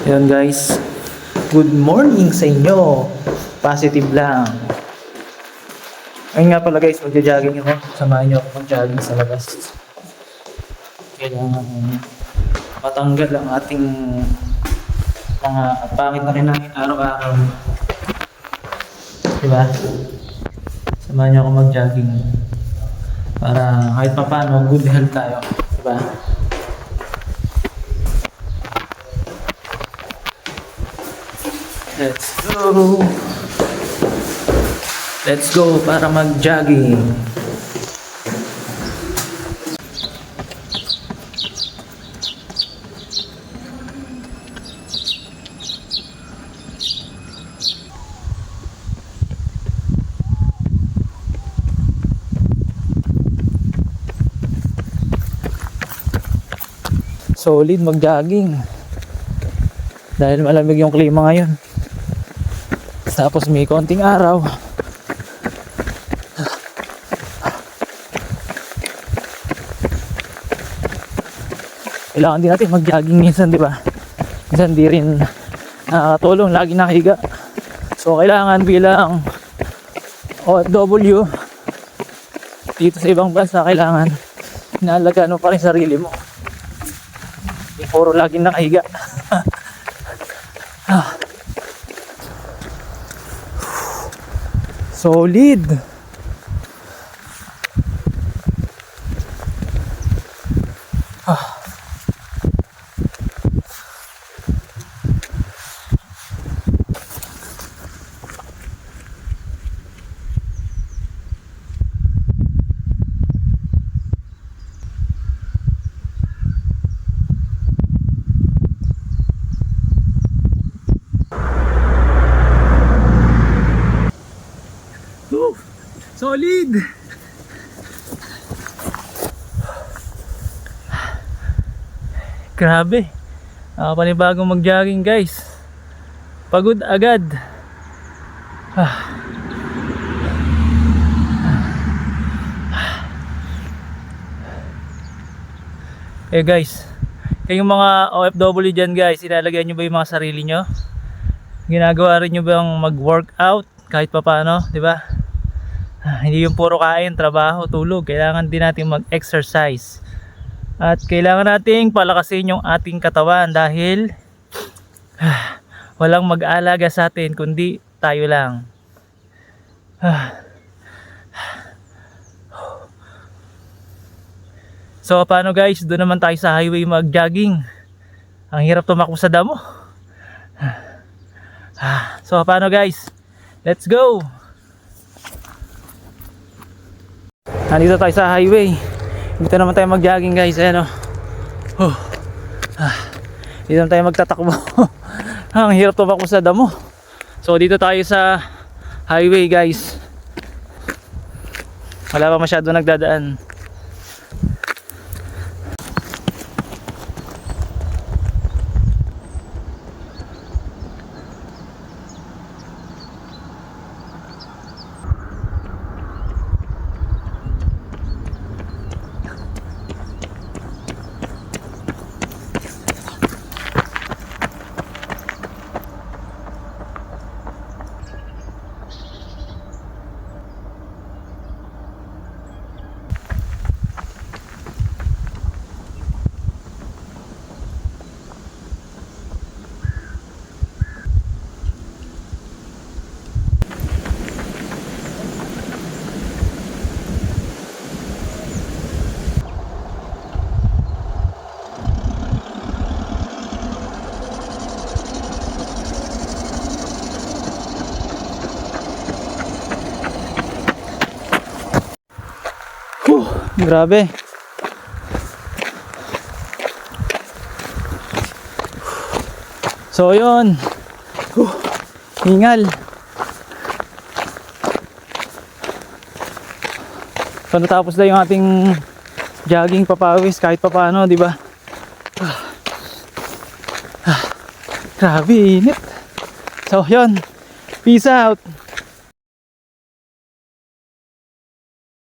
Yun guys, good morning sa inyo. Positive lang. Ayun nga pala guys, magja-jogging ako. Samahan niyo ako mag-jogging sa labas. Kailangan matanggal ang ating mga pangit na kinain araw-araw. Diba? Samahan niyo ako mag-jogging. Para kahit pa paano, good health tayo. Diba? Let's go! Let's go para mag-jogging. Solid mag-jogging. Dahil malamig yung klima ngayon. Tapos may konting araw. Kailangan din natin mag-jogging minsan, di ba? Minsan di rin nakakatulong, lagi nakahiga. So kailangan bilang OFW dito sa ibang bansa, kailangan inaalagaan mo pa rin sarili mo. Hindi puro lagi nakahiga. Solid. Solid. Grabe. Panibagong mag-jogging guys. Pagod agad. Guys, kayong mga OFW dyan guys, ilalagay nyo ba yung mga sarili nyo? Ginagawa rin nyo bang mag-workout kahit pa paano, di ba? Hindi yung puro kain, trabaho, tulog. Kailangan din natin mag-exercise. At kailangan nating palakasin yung ating katawan dahil walang mag-aalaga sa atin kundi tayo lang. So paano guys, doon naman tayo sa highway mag-jogging. Ang hirap tumakbo sa damo. So paano guys, let's go. Nandito tayo sa highway. Dito naman tayo mag-jogging guys. Ayan o. Dito naman tayo magtatakbo. Ang hirap tumakbo sa damo. So dito tayo sa highway guys. Wala pa masyado nagdadaan. Grabe. So yun. Hingal. So natapos na yung ating jogging, papawis kahit pa paano, di ba? Grabe init. So yun. Peace out.